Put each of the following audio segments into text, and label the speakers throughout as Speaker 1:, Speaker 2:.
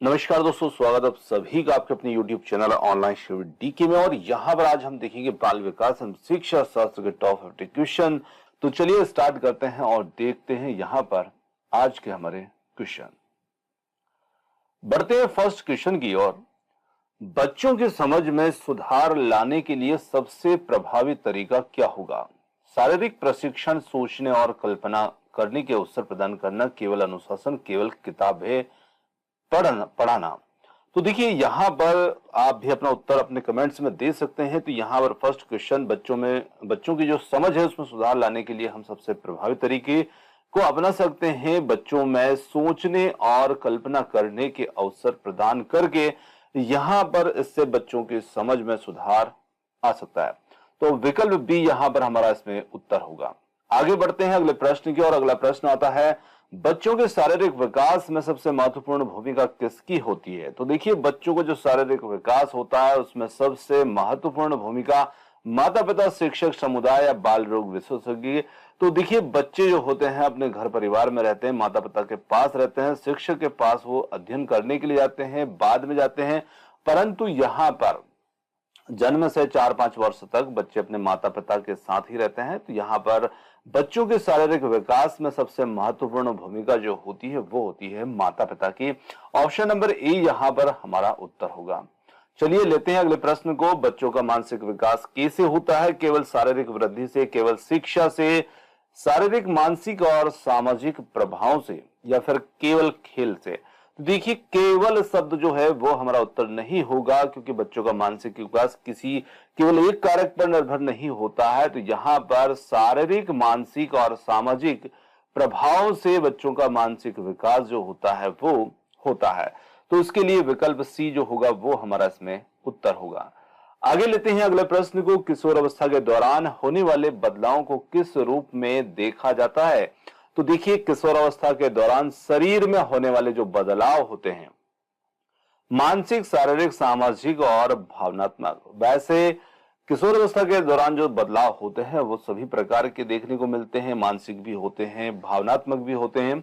Speaker 1: नमस्कार दोस्तों, स्वागत आप सभी का आपके अपने YouTube चैनल ऑनलाइन शिविर डीके में। और यहाँ पर आज हम देखेंगे बाल विकास एवं शिक्षा शास्त्र के टॉप 50 क्वेश्चन। तो चलिए स्टार्ट करते हैं और देखते हैं यहाँ पर आज के हमारे क्वेश्चन। बढ़ते हैं फर्स्ट क्वेश्चन की ओर। बच्चों की समझ में सुधार लाने के लिए सबसे प्रभावी तरीका क्या होगा? शारीरिक प्रशिक्षण, सोचने और कल्पना करने के अवसर प्रदान करना, केवल अनुशासन, केवल किताबें पढ़ाना। तो देखिए यहाँ पर आप भी अपना उत्तर अपने कमेंट्स में दे सकते हैं। तो यहाँ पर फर्स्ट क्वेश्चन, बच्चों की जो समझ है उसमें सुधार लाने के लिए हम सबसे प्रभावी तरीके को अपना सकते हैं। बच्चों में सोचने और कल्पना करने के अवसर प्रदान करके यहाँ पर इससे बच्चों की समझ में सुधार आ सकता है। तो विकल्प बी यहाँ पर हमारा इसमें उत्तर होगा। आगे बढ़ते हैं अगले प्रश्न की और अगला प्रश्न आता है, बच्चों के शारीरिक विकास में सबसे महत्वपूर्ण भूमिका किसकी होती है? तो देखिए बच्चों को जो शारीरिक विकास होता है उसमें सबसे महत्वपूर्ण भूमिका माता पिता, शिक्षक, समुदाय या बाल रोग विशेषज्ञ। तो देखिए बच्चे जो होते हैं अपने घर परिवार में रहते हैं, माता पिता के पास रहते हैं, शिक्षक के पास वो अध्ययन करने के लिए जाते हैं, बाद में जाते हैं। परंतु यहाँ पर जन्म से 4-5 वर्ष तक बच्चे अपने माता पिता के साथ ही रहते हैं। तो यहाँ पर बच्चों के शारीरिक विकास में सबसे महत्वपूर्ण भूमिका जो होती है वो होती है माता पिता की। ऑप्शन नंबर ए यहाँ पर हमारा उत्तर होगा। चलिए लेते हैं अगले प्रश्न को। बच्चों का मानसिक विकास कैसे होता है? केवल शारीरिक वृद्धि से, केवल शिक्षा से, शारीरिक, मानसिक और सामाजिक प्रभाव से, या फिर केवल खेल से? देखिए केवल शब्द जो है वो हमारा उत्तर नहीं होगा, क्योंकि बच्चों का मानसिक विकास किसी केवल एक कारक पर निर्भर नहीं होता है। तो यहाँ पर शारीरिक, मानसिक और सामाजिक प्रभाव से बच्चों का मानसिक विकास जो होता है वो होता है। तो इसके लिए विकल्प सी जो होगा वो हमारा इसमें उत्तर होगा। आगे लेते हैं अगले प्रश्न को। किशोर अवस्था के दौरान होने वाले बदलावों को किस रूप में देखा जाता है? तो देखिए किशोर अवस्था के दौरान शरीर में होने वाले जो बदलाव होते हैं, मानसिक, शारीरिक, सामाजिक और भावनात्मक, वैसे किशोर अवस्था के दौरान जो बदलाव होते हैं वो सभी प्रकार के देखने को मिलते हैं। मानसिक भी होते हैं, भावनात्मक भी होते हैं।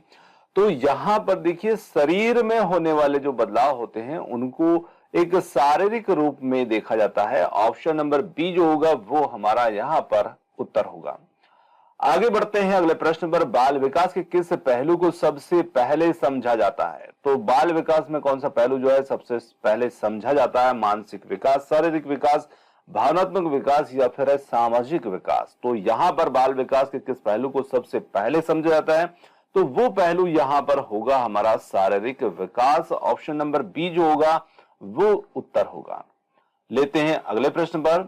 Speaker 1: तो यहाँ पर देखिए शरीर में होने वाले जो बदलाव होते हैं उनको एक शारीरिक रूप में देखा जाता है। ऑप्शन नंबर बी जो होगा वो हमारा यहाँ पर उत्तर होगा। आगे बढ़ते हैं अगले प्रश्न पर। बाल विकास के किस पहलू को सबसे पहले समझा जाता है? तो बाल विकास में कौन सा पहलू जो है सबसे पहले समझा जाता है? मानसिक विकास, शारीरिक विकास, भावनात्मक विकास या फिर है सामाजिक विकास? तो यहाँ पर बाल विकास के किस पहलू को सबसे पहले समझा जाता है? तो वो पहलू यहाँ पर होगा हमारा शारीरिक विकास। ऑप्शन नंबर बी जो होगा वो उत्तर होगा। लेते हैं अगले प्रश्न पर।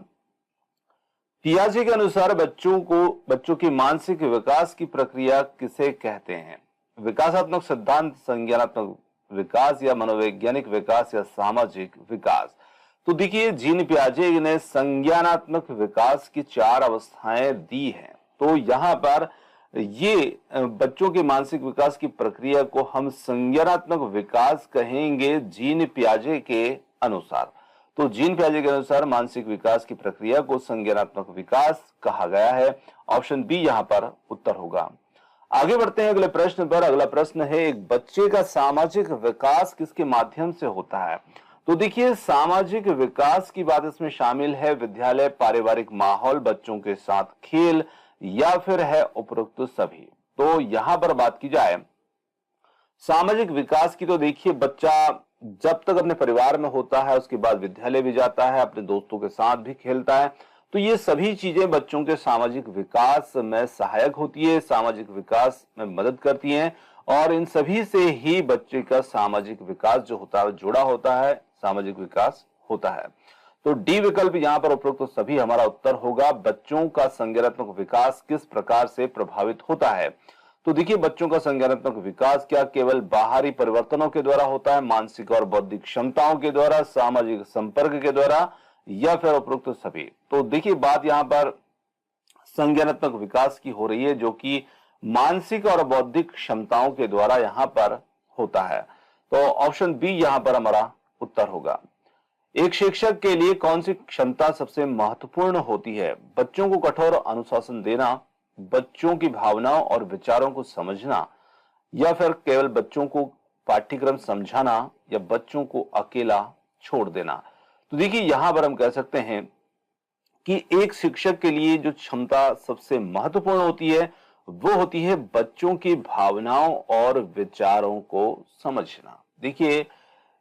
Speaker 1: पियाजे के अनुसार बच्चों की मानसिक विकास की प्रक्रिया किसे कहते हैं? विकासात्मक सिद्धांत, संज्ञानात्मक विकास या मनोवैज्ञानिक विकास या सामाजिक विकास? तो देखिए जीन पियाजे ने संज्ञानात्मक विकास की 4 अवस्थाएं दी हैं। तो यहाँ पर ये बच्चों के मानसिक विकास की प्रक्रिया को हम संज्ञानात्मक विकास कहेंगे जीन पियाजे के अनुसार। तो जीन पियाजे के अनुसार मानसिक विकास की प्रक्रिया को संज्ञानात्मक विकास कहा गया है। ऑप्शन बी यहाँ पर उत्तर होगा। आगे बढ़ते हैं अगले प्रश्न पर। अगला प्रश्न है, एक बच्चे का सामाजिक विकास किसके माध्यम से होता है? तो देखिए सामाजिक विकास की बात इसमें शामिल है विद्यालय, पारिवारिक माहौल, बच्चों के साथ खेल या फिर है उपरोक्त सभी। तो यहां पर बात की जाए सामाजिक विकास की, तो देखिए बच्चा जब तक अपने परिवार में होता है उसके बाद विद्यालय भी जाता है, अपने दोस्तों के साथ भी खेलता है। तो ये सभी चीजें बच्चों के सामाजिक विकास में सहायक होती है, सामाजिक विकास में मदद करती हैं, और इन सभी से ही बच्चे का सामाजिक विकास जो होता है जुड़ा होता है, सामाजिक विकास होता है। तो डी विकल्प यहाँ पर उपरोक्त तो सभी हमारा उत्तर होगा। बच्चों का संज्ञानात्मक विकास किस प्रकार से प्रभावित होता है? तो देखिए बच्चों का संज्ञानात्मक विकास क्या केवल बाहरी परिवर्तनों के द्वारा होता है, मानसिक और बौद्धिक क्षमताओं के द्वारा, सामाजिक संपर्क के द्वारा या फिर उपरोक्त सभी? तो देखिए बात यहाँ पर संज्ञानात्मक विकास की हो रही है जो कि मानसिक और बौद्धिक क्षमताओं के द्वारा यहाँ पर होता है। तो ऑप्शन बी यहाँ पर हमारा उत्तर होगा। एक शिक्षक के लिए कौन सी क्षमता सबसे महत्वपूर्ण होती है? बच्चों को कठोर अनुशासन देना, बच्चों की भावनाओं और विचारों को समझना, या फिर केवल बच्चों को पाठ्यक्रम समझाना या बच्चों को अकेला छोड़ देना। तो देखिए यहां पर हम कह सकते हैं कि एक शिक्षक के लिए जो क्षमता सबसे महत्वपूर्ण होती है वो होती है बच्चों की भावनाओं और विचारों को समझना। देखिए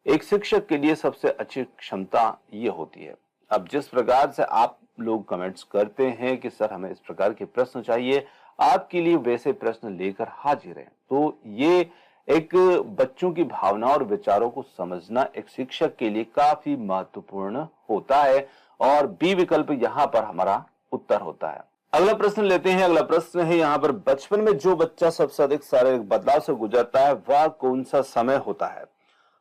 Speaker 1: एक शिक्षक के लिए सबसे अच्छी क्षमता ये होती है। अब जिस प्रकार से आप लोग कमेंट्स करते हैं कि सर हमें इस प्रकार के प्रश्न चाहिए, आपके लिए वैसे प्रश्न लेकर हाजिर हैं। तो ये एक बच्चों की भावना और विचारों को समझना एक शिक्षक के लिए काफी महत्वपूर्ण होता है और बी विकल्प यहां पर हमारा उत्तर होता है। अगला प्रश्न लेते हैं। अगला प्रश्न है यहाँ पर, बचपन में जो बच्चा सबसे अधिक शारीरिक बदलाव से गुजरता है वह कौन सा समय होता है?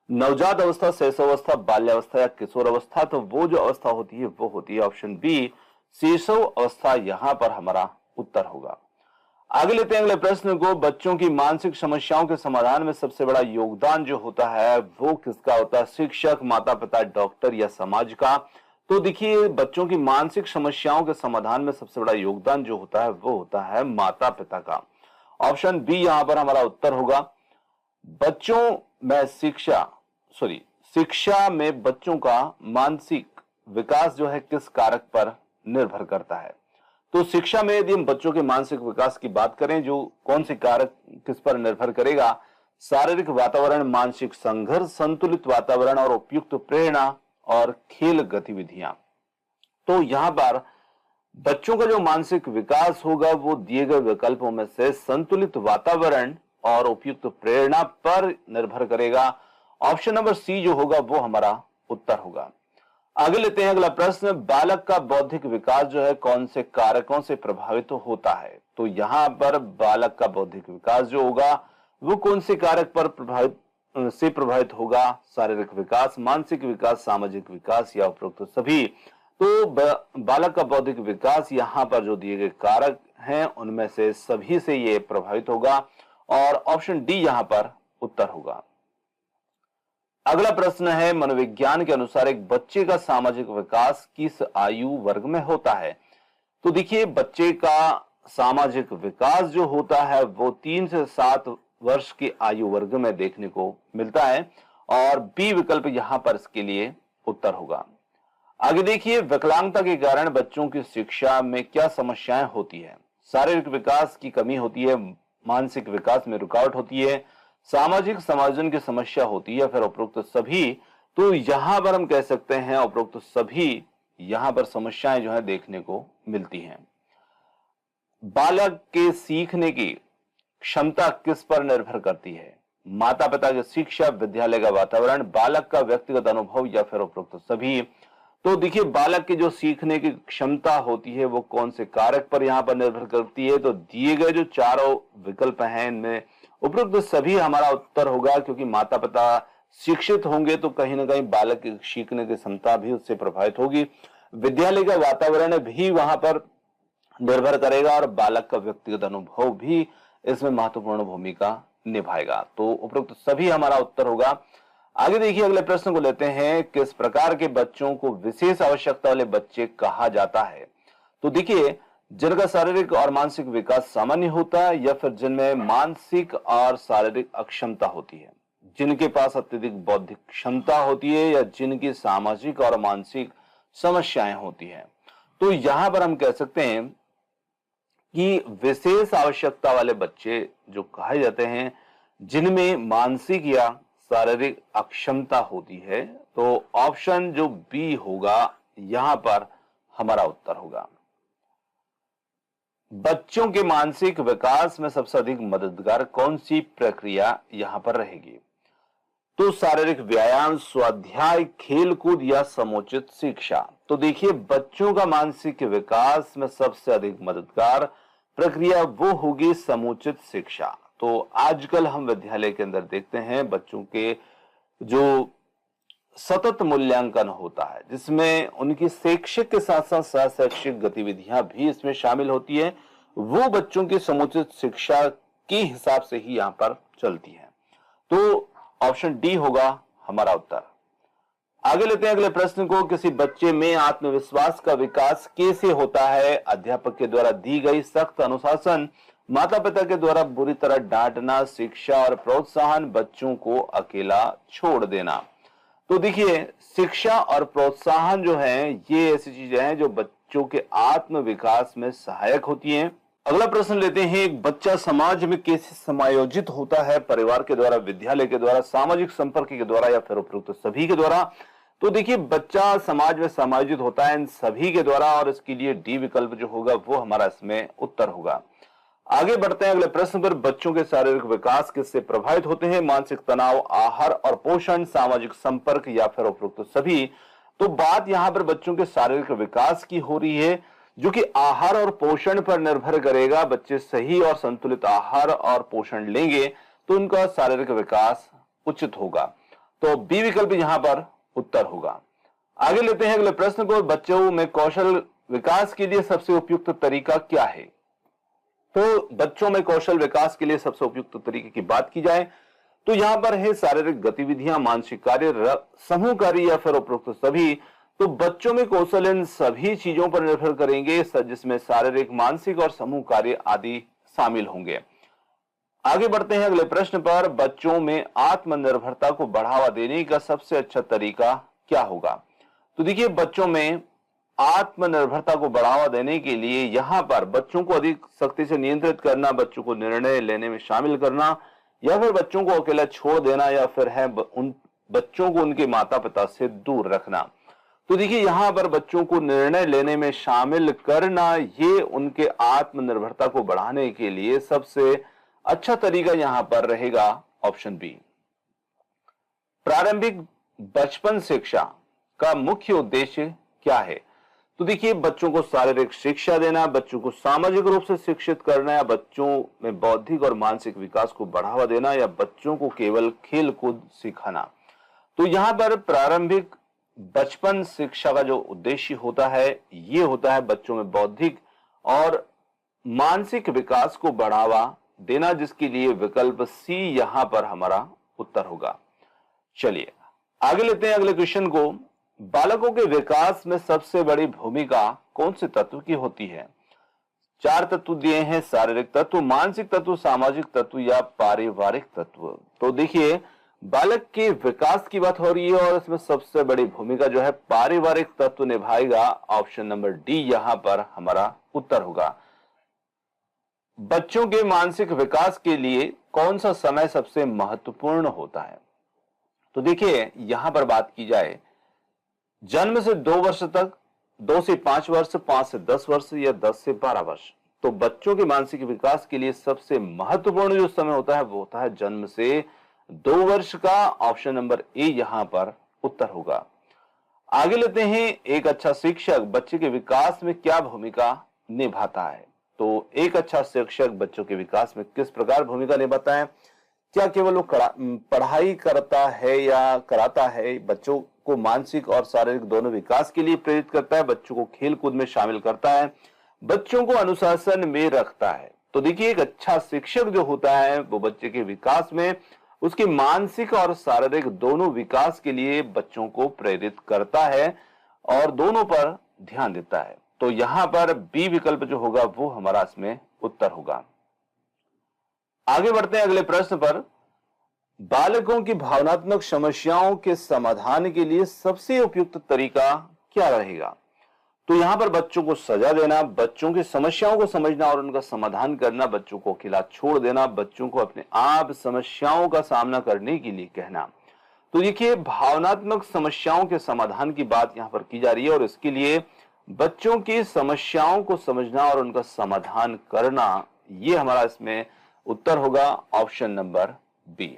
Speaker 1: नवजात अवस्था, शैशवावस्था, बाल्यावस्था या किशोर अवस्था? तो वो जो अवस्था होती है वो होती है ऑप्शन बी, शैशव अवस्था यहां पर हमारा उत्तर होगा। आगे लेते हैं अगले प्रश्न को, बच्चों की मानसिक समस्याओं के समाधान में सबसे बड़ा योगदान जो होता है वो किसका होता है? शिक्षक, माता पिता, डॉक्टर या समाज का? तो देखिए बच्चों की मानसिक समस्याओं के समाधान में सबसे बड़ा योगदान जो होता है वो होता है माता पिता का। ऑप्शन बी यहां पर हमारा उत्तर होगा। बच्चों में शिक्षा में बच्चों का मानसिक विकास जो है किस कारक पर निर्भर करता है? तो शिक्षा में यदि हम बच्चों के मानसिक विकास की बात करें, जो कौन से कारक किस पर निर्भर करेगा? शारीरिक वातावरण, मानसिक संघर्ष, संतुलित वातावरण और उपयुक्त प्रेरणा और खेल गतिविधियां। तो यहां पर बच्चों का जो मानसिक विकास होगा वो दिए गए विकल्पों में से संतुलित वातावरण और उपयुक्त प्रेरणा पर निर्भर करेगा। ऑप्शन नंबर सी जो होगा वो हमारा उत्तर होगा। आगे लेते हैं अगला प्रश्न, बालक का बौद्धिक विकास जो है कौन से कारकों से प्रभावित होता है? तो यहां पर बालक का बौद्धिक विकास जो होगा वो कौन से कारक पर प्रभावित होगा? शारीरिक विकास, मानसिक विकास, सामाजिक विकास या उपरोक्त सभी? तो बालक का बौद्धिक विकास यहां पर जो दिए गए कारक हैं उनमें से सभी से ये प्रभावित होगा और ऑप्शन डी यहां पर उत्तर होगा। अगला प्रश्न है, मनोविज्ञान के अनुसार एक बच्चे का सामाजिक विकास किस आयु वर्ग में होता है? तो देखिए बच्चे का सामाजिक विकास जो होता है वो 3 से 7 वर्ष की आयु वर्ग में देखने को मिलता है और बी विकल्प यहां पर इसके लिए उत्तर होगा। आगे देखिए, विकलांगता के कारण बच्चों की शिक्षा में क्या समस्याएं होती है? शारीरिक विकास की कमी होती है, मानसिक विकास में रुकावट होती है, सामाजिक समायोजन की समस्या होती है, फिर उपरोक्त सभी? तो यहां पर हम कह सकते हैं उपरोक्त सभी यहां पर समस्याएं जो है देखने को मिलती हैं। बालक के सीखने की क्षमता किस पर निर्भर करती है? माता पिता की शिक्षा, विद्यालय का वातावरण, बालक का व्यक्तिगत अनुभव या फिर उपरोक्त सभी? तो देखिए बालक की जो सीखने की क्षमता होती है वो कौन से कारक पर यहां पर निर्भर करती है? तो दिए गए जो चारों विकल्प हैं इनमें उपरोक्त सभी हमारा उत्तर होगा, क्योंकि माता पिता शिक्षित होंगे तो कहीं ना कहीं बालक की सीखने की क्षमता भी उससे प्रभावित होगी। विद्यालय का वातावरण भी वहां पर निर्भर करेगा और बालक का व्यक्तिगत अनुभव भी इसमें महत्वपूर्ण भूमिका निभाएगा। तो उपरोक्त सभी हमारा उत्तर होगा। आगे देखिए अगले प्रश्न को लेते हैं, किस प्रकार के बच्चों को विशेष आवश्यकता वाले बच्चे कहा जाता है? तो देखिए जिनका शारीरिक और मानसिक विकास सामान्य होता है या फिर जिनमें मानसिक और शारीरिक अक्षमता होती है, जिनके पास अत्यधिक बौद्धिक क्षमता होती है या जिनकी सामाजिक और मानसिक समस्याएं होती हैं। तो यहां पर हम कह सकते हैं कि विशेष आवश्यकता वाले बच्चे जो कहे जाते हैं जिनमें मानसिक या शारीरिक अक्षमता होती है, तो ऑप्शन जो बी होगा यहां पर हमारा उत्तर होगा। बच्चों के मानसिक विकास में सबसे अधिक मददगार कौन सी प्रक्रिया यहां पर रहेगी? तो शारीरिक व्यायाम, स्वाध्याय, खेलकूद या समुचित शिक्षा? तो देखिए बच्चों का मानसिक विकास में सबसे अधिक मददगार प्रक्रिया वो होगी समुचित शिक्षा। तो आजकल हम विद्यालय के अंदर देखते हैं बच्चों के जो सतत मूल्यांकन होता है जिसमें उनकी शैक्षिक के साथ साथ सह शैक्षिक गतिविधियां भी इसमें शामिल होती है, वो बच्चों की समुचित शिक्षा के हिसाब से ही यहां पर चलती है। तो ऑप्शन डी होगा हमारा उत्तर। आगे लेते हैं अगले प्रश्न को, किसी बच्चे में आत्मविश्वास का विकास कैसे होता है? अध्यापक के द्वारा दी गई सख्त अनुशासन, माता पिता के द्वारा बुरी तरह डांटना, शिक्षा और प्रोत्साहन, बच्चों को अकेला छोड़ देना। तो देखिए, शिक्षा और प्रोत्साहन जो है ये ऐसी चीजें हैं जो बच्चों के आत्म विकास में सहायक होती हैं। अगला प्रश्न लेते हैं, एक बच्चा समाज में कैसे समायोजित होता है? परिवार के द्वारा, विद्यालय के द्वारा, सामाजिक संपर्क के द्वारा या फिर उपयुक्त सभी के द्वारा? तो देखिए, बच्चा समाज में समायोजित होता है इन सभी के द्वारा, और इसके लिए डी विकल्प जो होगा वो हमारा इसमें उत्तर होगा। आगे बढ़ते हैं अगले प्रश्न पर, बच्चों के शारीरिक विकास किससे प्रभावित होते हैं? मानसिक तनाव, आहार और पोषण, सामाजिक संपर्क या फिर उपयुक्त सभी? तो बात यहां पर बच्चों के शारीरिक विकास की हो रही है, जो कि आहार और पोषण पर निर्भर करेगा। बच्चे सही और संतुलित आहार और पोषण लेंगे तो उनका शारीरिक विकास उचित होगा। तो बी विकल्प यहां पर उत्तर होगा। आगे लेते हैं अगले प्रश्न को, बच्चों में कौशल विकास के लिए सबसे उपयुक्त तरीका क्या है? तो बच्चों में कौशल विकास के लिए सबसे उपयुक्त तरीके की बात की जाए तो यहां पर है शारीरिक गतिविधियां, मानसिक कार्य, समूह कार्य या फिर उपयुक्त सभी। तो बच्चों में कौशल इन सभी चीजों पर निर्भर करेंगे, जिसमें शारीरिक, मानसिक और समूह कार्य आदि शामिल होंगे। आगे बढ़ते हैं अगले प्रश्न पर, बच्चों में आत्मनिर्भरता को बढ़ावा देने का सबसे अच्छा तरीका क्या होगा? तो देखिए, बच्चों में आत्मनिर्भरता को बढ़ावा देने के लिए यहां पर बच्चों को अधिक सख्ती से नियंत्रित करना, बच्चों को निर्णय लेने में शामिल करना, या फिर बच्चों को अकेला छोड़ देना, या फिर है उन बच्चों को उनके माता पिता से दूर रखना। तो देखिए, यहां पर बच्चों को निर्णय लेने में शामिल करना, ये उनके आत्मनिर्भरता को बढ़ाने के लिए सबसे अच्छा तरीका यहां पर रहेगा ऑप्शन बी। प्रारंभिक बचपन शिक्षा का मुख्य उद्देश्य क्या है? तो देखिए, बच्चों को शारीरिक शिक्षा देना, बच्चों को सामाजिक रूप से शिक्षित करना, या बच्चों में बौद्धिक और मानसिक विकास को बढ़ावा देना, या बच्चों को केवल खेल कूद सिखाना। तो यहां पर प्रारंभिक बचपन शिक्षा का जो उद्देश्य होता है ये होता है बच्चों में बौद्धिक और मानसिक विकास को बढ़ावा देना, जिसके लिए विकल्प सी यहां पर हमारा उत्तर होगा। चलिए आगे लेते हैं अगले क्वेश्चन को, बालकों के विकास में सबसे बड़ी भूमिका कौन से तत्व की होती है? 4 तत्व दिए हैं, शारीरिक तत्व, मानसिक तत्व, सामाजिक तत्व या पारिवारिक तत्व। तो देखिए, बालक के विकास की बात हो रही है और इसमें सबसे बड़ी भूमिका जो है पारिवारिक तत्व निभाएगा। ऑप्शन नंबर डी यहां पर हमारा उत्तर होगा। बच्चों के मानसिक विकास के लिए कौन सा समय सबसे महत्वपूर्ण होता है? तो देखिए, यहां पर बात की जाए जन्म से 2 वर्ष तक, 2 से 5 वर्ष, 5 से 10 वर्ष या 10 से 12 वर्ष। तो बच्चों के मानसिक विकास के लिए सबसे महत्वपूर्ण जो समय होता है वो होता है जन्म से 2 वर्ष का। ऑप्शन नंबर ए यहां पर उत्तर होगा। आगे लेते हैं, एक अच्छा शिक्षक बच्चे के विकास में क्या भूमिका निभाता है? तो एक अच्छा शिक्षक बच्चों के विकास में किस प्रकार भूमिका निभाता है? क्या केवल वो पढ़ाई करता है या कराता है? बच्चों को मानसिक और शारीरिक दोनों विकास के लिए प्रेरित करता है, बच्चों को खेल कूद में शामिल करता है, बच्चों को अनुशासन में रखता है। तो देखिए, एक अच्छा शिक्षक जो होता है वो बच्चे के विकास में उसके मानसिक और शारीरिक दोनों विकास के लिए बच्चों को प्रेरित करता है और दोनों पर ध्यान देता है। तो यहां पर बी विकल्प जो होगा वो हमारा इसमें उत्तर होगा। आगे बढ़ते हैं अगले प्रश्न पर, बालकों की भावनात्मक समस्याओं के समाधान के लिए सबसे उपयुक्त तरीका क्या रहेगा? तो यहां पर बच्चों को सजा देना, बच्चों की समस्याओं को समझना और उनका समाधान करना, बच्चों को अकेला छोड़ देना, बच्चों को अपने आप समस्याओं का सामना करने के लिए कहना। तो देखिए, भावनात्मक समस्याओं के समाधान की बात यहां पर की जा रही है और इसके लिए बच्चों की समस्याओं को समझना और उनका समाधान करना, ये हमारा इसमें उत्तर होगा। Option number B.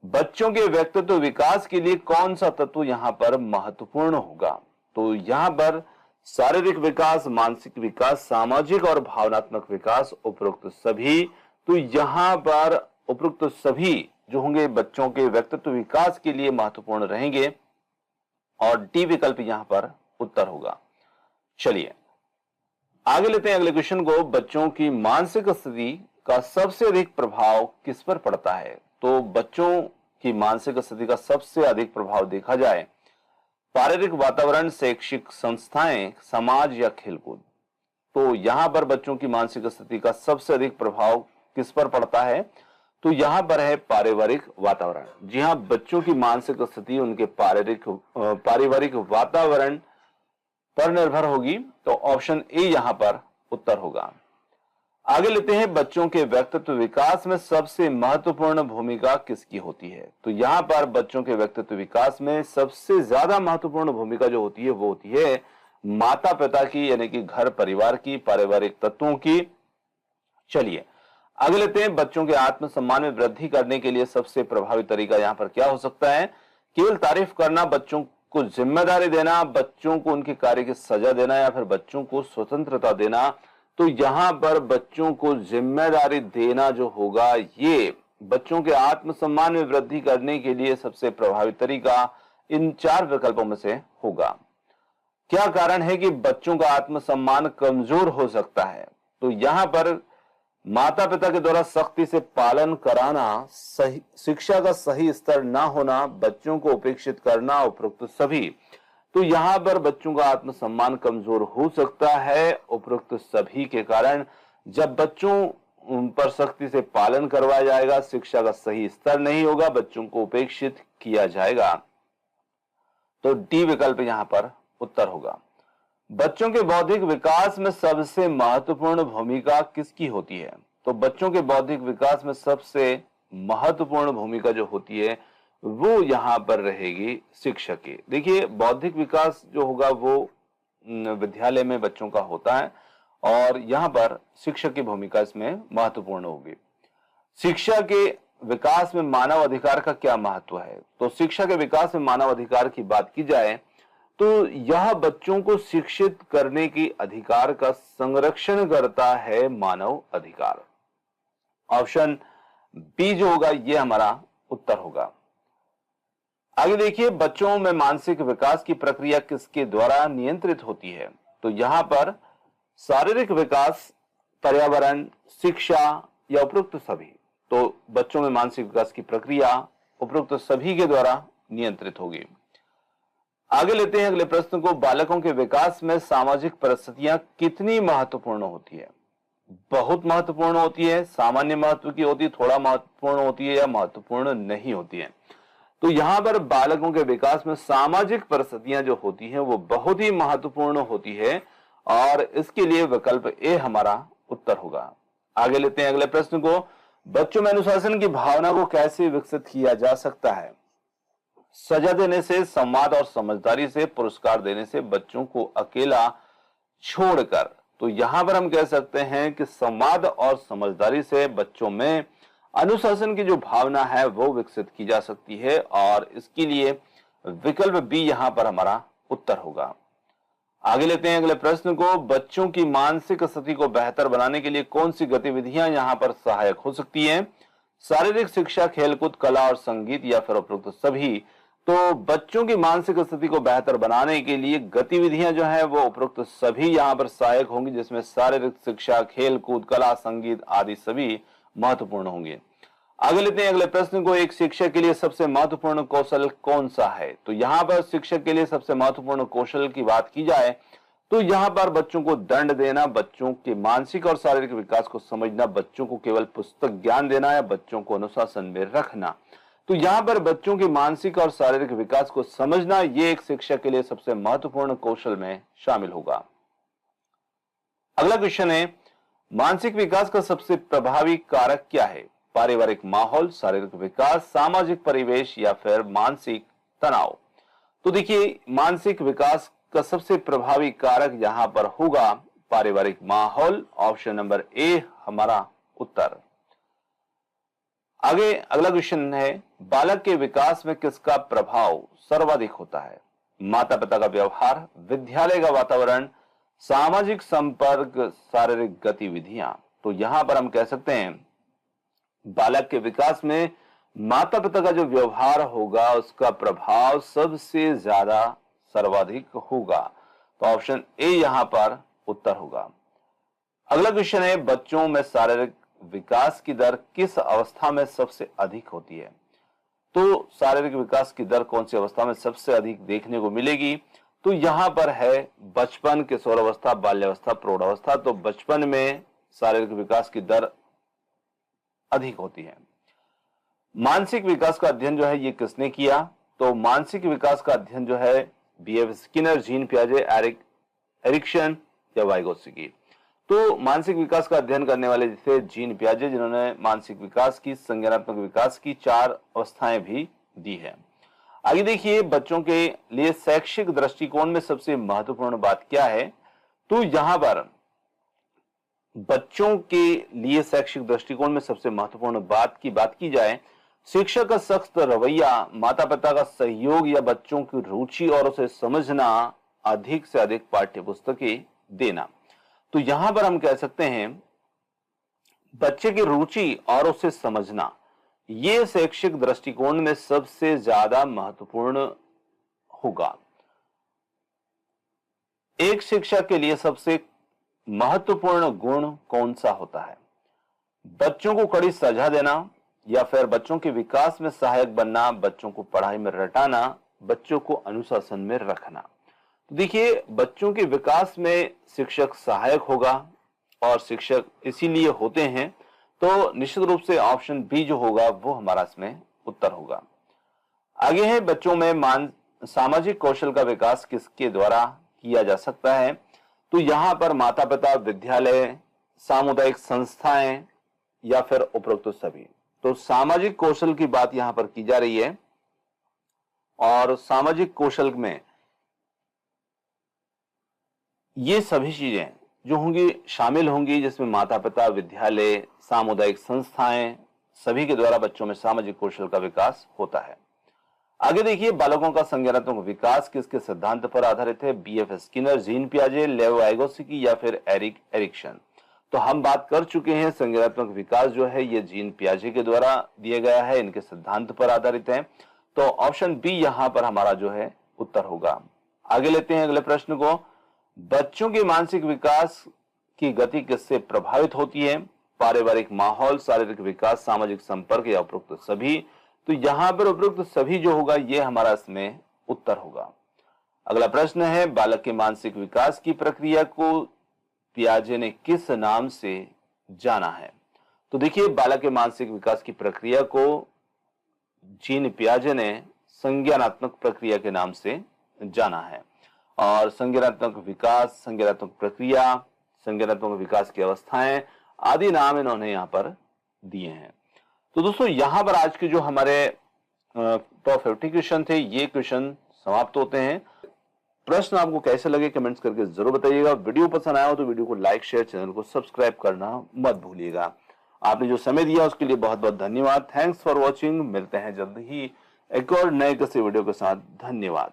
Speaker 1: बच्चों के व्यक्तित्व विकास के लिए कौन सा तत्व यहां पर महत्वपूर्ण होगा? तो यहां पर शारीरिक विकास, मानसिक विकास, सामाजिक और भावनात्मक विकास, उपरोक्त सभी। तो यहां पर उपरोक्त सभी जो होंगे बच्चों के व्यक्तित्व विकास के लिए महत्वपूर्ण रहेंगे और डी विकल्प यहां पर उत्तर होगा। चलिए आगे लेते हैं अगले क्वेश्चन को, बच्चों की मानसिक स्थिति का सबसे अधिक प्रभाव किस पर पड़ता है? तो बच्चों की मानसिक स्थिति का सबसे अधिक प्रभाव देखा जाए पारिवारिक वातावरण, शैक्षिक संस्थाएं, समाज या खेलकूद। तो यहां पर बच्चों की मानसिक स्थिति का सबसे अधिक प्रभाव किस पर पड़ता है? तो यहां पर है पारिवारिक वातावरण। जी हां, बच्चों की मानसिक स्थिति उनके पारिवारिक वातावरण पर निर्भर होगी। तो ऑप्शन ए यहां पर उत्तर होगा। आगे लेते हैं, बच्चों के व्यक्तित्व विकास में सबसे महत्वपूर्ण भूमिका किसकी होती है? तो यहां पर बच्चों के व्यक्तित्व विकास में सबसे ज्यादा महत्वपूर्ण भूमिका जो होती है वो होती है माता पिता की, यानी कि घर परिवार की, पारिवारिक तत्वों की। चलिए आगे लेते हैं, बच्चों के आत्मसम्मान में वृद्धि करने के लिए सबसे प्रभावी तरीका यहां पर क्या हो सकता है? केवल तारीफ करना, बच्चों को जिम्मेदारी देना, बच्चों को उनके कार्य की सजा देना, या फिर बच्चों को स्वतंत्रता देना? तो यहां पर बच्चों को जिम्मेदारी देना जो होगा, ये बच्चों के आत्मसम्मान में वृद्धि करने के लिए सबसे प्रभावी तरीका इन 4 विकल्पों में से होगा। क्या कारण है कि बच्चों का आत्मसम्मान कमजोर हो सकता है? तो यहां पर माता पिता के द्वारा सख्ती से पालन कराना, सही शिक्षा का सही स्तर ना होना, बच्चों को उपेक्षित करना, उपरोक्त सभी। तो यहां पर बच्चों का आत्मसम्मान कमजोर हो सकता है उपरोक्त सभी के कारण। जब बच्चों पर सख्ती से पालन करवाया जाएगा, शिक्षा का सही स्तर नहीं होगा, बच्चों को उपेक्षित किया जाएगा। तो डी विकल्प यहां पर उत्तर होगा। बच्चों के बौद्धिक विकास में सबसे महत्वपूर्ण भूमिका किसकी होती है? तो बच्चों के बौद्धिक विकास में सबसे महत्वपूर्ण भूमिका जो होती है वो यहां पर रहेगी शिक्षक की। देखिए, बौद्धिक विकास जो होगा वो विद्यालय में बच्चों का होता है और यहां पर शिक्षक की भूमिका इसमें महत्वपूर्ण होगी। शिक्षा के विकास में मानव अधिकार का क्या महत्व है? तो शिक्षा के विकास में मानव अधिकार की बात की जाए तो यह बच्चों को शिक्षित करने की अधिकार का संरक्षण करता है मानव अधिकार। ऑप्शन बी जो होगा ये हमारा उत्तर होगा। आगे देखिए, बच्चों में मानसिक विकास की प्रक्रिया किसके द्वारा नियंत्रित होती है? तो यहां पर शारीरिक विकास, पर्यावरण, शिक्षा या उपरोक्त सभी? तो बच्चों में मानसिक विकास की प्रक्रिया उपरोक्त सभी के द्वारा नियंत्रित होगी। आगे लेते हैं अगले प्रश्न को, बालकों के विकास में सामाजिक परिस्थितियां कितनी महत्वपूर्ण होती है? बहुत महत्वपूर्ण होती है, सामान्य महत्व की होती है, थोड़ा महत्वपूर्ण होती है या महत्वपूर्ण नहीं होती है? तो यहां पर बालकों के विकास में सामाजिक परिस्थितियां जो होती हैं वो बहुत ही महत्वपूर्ण होती है और इसके लिए विकल्प ए हमारा उत्तर होगा। आगे लेते हैं अगले प्रश्न को, बच्चों में अनुशासन की भावना को कैसे विकसित किया जा सकता है? सजा देने से, संवाद और समझदारी से, पुरस्कार देने से, बच्चों को अकेला छोड़कर? तो यहां पर हम कह सकते हैं कि संवाद और समझदारी से बच्चों में अनुशासन की जो भावना है वो विकसित की जा सकती है और इसके लिए विकल्प बी यहां पर हमारा उत्तर होगा। आगे लेते हैं अगले प्रश्न को, बच्चों की मानसिक स्थिति को बेहतर बनाने के लिए कौन सी गतिविधियां यहां पर सहायक हो सकती हैं? शारीरिक शिक्षा, खेलकूद, कला और संगीत या फिर उपरोक्त सभी? तो बच्चों की मानसिक स्थिति को बेहतर बनाने के लिए गतिविधियां जो है वो उपरोक्त सभी यहां पर सहायक होंगी, जिसमें शारीरिक शिक्षा, खेलकूद, कला, संगीत आदि सभी महत्वपूर्ण होंगे। आगे लेते हैं अगले प्रश्न को, एक शिक्षक के लिए सबसे महत्वपूर्ण कौशल कौन सा है? तो यहां पर शिक्षक के लिए सबसे महत्वपूर्ण कौशल की बात की जाए तो यहां पर बच्चों को दंड देना, बच्चों के मानसिक और शारीरिक विकास को समझना, बच्चों को केवल पुस्तक ज्ञान देना या बच्चों को अनुशासन में रखना। तो यहां पर बच्चों के मानसिक और शारीरिक विकास को समझना ये एक शिक्षक के लिए सबसे महत्वपूर्ण कौशल में शामिल होगा। अगला क्वेश्चन है, मानसिक विकास का सबसे प्रभावी कारक क्या है? पारिवारिक माहौल, शारीरिक विकास, सामाजिक परिवेश या फिर मानसिक तनाव? तो देखिए, मानसिक विकास का सबसे प्रभावी कारक यहां पर होगा पारिवारिक माहौल। ऑप्शन नंबर ए हमारा उत्तर। आगे अगला क्वेश्चन है, बालक के विकास में किसका प्रभाव सर्वाधिक होता है? माता पिता का व्यवहार, विद्यालय का वातावरण, सामाजिक संपर्क, शारीरिक गतिविधियां? तो यहां पर हम कह सकते हैं बालक के विकास में माता पिता का जो व्यवहार होगा उसका प्रभाव सबसे ज्यादा सर्वाधिक होगा। तो ऑप्शन ए यहां पर उत्तर होगा। अगला क्वेश्चन है, बच्चों में शारीरिक विकास की दर किस अवस्था में सबसे अधिक होती है? तो शारीरिक विकास की दर कौन सी अवस्था में सबसे अधिक देखने को मिलेगी? तो यहां पर है बचपन, किशोरावस्था, बाल्यावस्था, प्रौढ़ावस्था। तो बचपन में शारीरिक विकास की दर अधिक होती है। मानसिक विकास का अध्ययन जो है ये किसने किया? तो मानसिक विकास का अध्ययन जो है बीएफ स्किनर, जीन पियाजे, एरिक्सन या वाइगोत्स्की। तो मानसिक विकास का अध्ययन करने वाले थे जीन पियाजे, जिन्होंने मानसिक विकास की, संज्ञानात्मक विकास की 4 अवस्थाएं भी दी है। आगे देखिए, बच्चों के लिए शैक्षिक दृष्टिकोण में सबसे महत्वपूर्ण बात क्या है? तो यहां पर बच्चों के लिए शैक्षिक दृष्टिकोण में सबसे महत्वपूर्ण बात की जाए, शिक्षक का सख्त रवैया, माता पिता का सहयोग या बच्चों की रुचि और उसे समझना, अधिक से अधिक पाठ्य पुस्तकें देना। तो यहां पर हम कह सकते हैं बच्चे की रुचि और उसे समझना, ये शैक्षिक दृष्टिकोण में सबसे ज्यादा महत्वपूर्ण होगा। एक शिक्षक के लिए सबसे महत्वपूर्ण गुण कौन सा होता है? बच्चों को कड़ी सजा देना या फिर बच्चों के विकास में सहायक बनना, बच्चों को पढ़ाई में रटाना, बच्चों को अनुशासन में रखना। तो देखिए, बच्चों के विकास में शिक्षक सहायक होगा और शिक्षक इसीलिए होते हैं, तो निश्चित रूप से ऑप्शन बी जो होगा वो हमारा इसमें उत्तर होगा। आगे है, बच्चों में सामाजिक कौशल का विकास किसके द्वारा किया जा सकता है? तो यहां पर माता पिता, विद्यालय, सामुदायिक संस्थाएं या फिर उपरोक्त सभी। तो सामाजिक कौशल की बात यहां पर की जा रही है और सामाजिक कौशल में ये सभी चीजें जो होंगी शामिल होंगी, जिसमें माता पिता, विद्यालय, सामुदायिक संस्थाएं, सभी के द्वारा बच्चों में सामाजिक कौशल का विकास होता है। आगे देखिए, बालकों का संज्ञानात्मक विकास किसके सिद्धांत पर आधारित है? बीएफ स्किनर, जीन पियाजे, लेव वाइगोत्स्की या फिर एरिक्सन। तो हम बात कर चुके हैं, संज्ञानात्मक विकास जो है ये जीन पियाजे के द्वारा दिया गया है, इनके सिद्धांत पर आधारित है। तो ऑप्शन बी यहां पर हमारा जो है उत्तर होगा। आगे लेते हैं अगले प्रश्न को। बच्चों के मानसिक विकास की गति किससे प्रभावित होती है? पारिवारिक माहौल, शारीरिक विकास, सामाजिक संपर्क या उपरोक्त सभी। तो यहां पर उपरोक्त सभी जो होगा ये हमारा इसमें उत्तर होगा। अगला प्रश्न है, बालक के मानसिक विकास की प्रक्रिया को पियाजे ने किस नाम से जाना है? तो देखिए, बालक के मानसिक विकास की प्रक्रिया को जीन पियाजे ने संज्ञानात्मक प्रक्रिया के नाम से जाना है। और संज्ञानात्मक विकास, संज्ञानात्मक प्रक्रिया, संज्ञानात्मक विकास की अवस्थाएं आदि नाम इन्होंने यहां पर दिए हैं। तो दोस्तों, यहां पर आज के जो हमारे टॉप 50 क्वेश्चन थे ये क्वेश्चन समाप्त होते हैं। प्रश्न आपको कैसे लगे कमेंट्स करके जरूर बताइएगा। वीडियो पसंद आया हो तो वीडियो को लाइक, शेयर, चैनल को सब्सक्राइब करना मत भूलिएगा। आपने जो समय दिया उसके लिए बहुत बहुत धन्यवाद। Thanks for watching. मिलते हैं जल्द ही एक और नए किसी वीडियो के साथ। धन्यवाद।